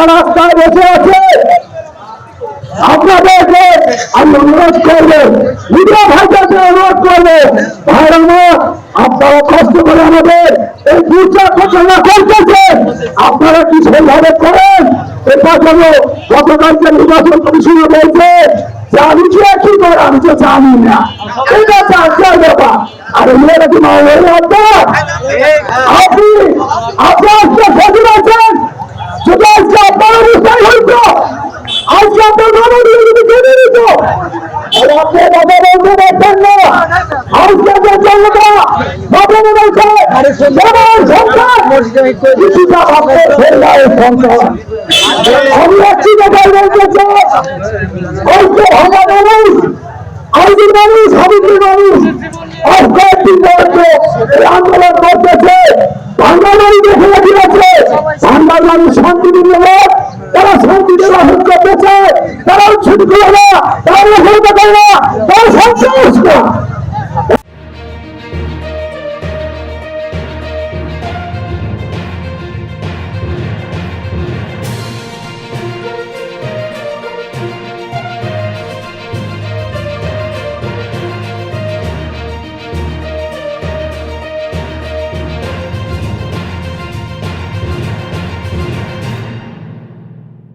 যারা রাস্তায় বসে আছে আপনাদেরকে আমি অনুরোধ করবো, মিডিয়া ভাইদেরকে অনুরোধ করবো, ভাইরা আমার আপনারা কষ্ট করে আমাদের এই দুর্যোগ ঘটনা করতেছেন, আপনারা কি সেইভাবে করেন? এটা যেন গতকালকে নির্বাচন কমিশনে বলছে যে আমি কি কি করে, আমি তো জানি না, এটা চার্জার ব্যাপার। আর মেয়েরা কি মামলা আপনার আপনি আপনার সঠিক আছেন, যদি আজকে আপনার অবস্থান হইত, আজকে আপনার মানুষ কেটে দিত, আপনি কথা বলতে পারছেন না। আজকে যে জনতা বাবনে বলছে কিছুটা আপনার ফেরার সংখ্যা, আমি একটি কথা বলতে চাই, আজকে ভাঙা মানুষ, আজকে মানুষ, হাবিবি মানুষ কয়েকদিন পর্যন্ত আন্দোলন করতেছে, ভাঙা মানুষ দেখে রাখিয়েছে, ভাঙা মানুষ শান্তিপূর্ণ লোক, তারা শান্তি নির্বাচন করতে চায়, তারাও ছুটি করে না, তারা হতে পারে না, তারা সন্তুষ্ট।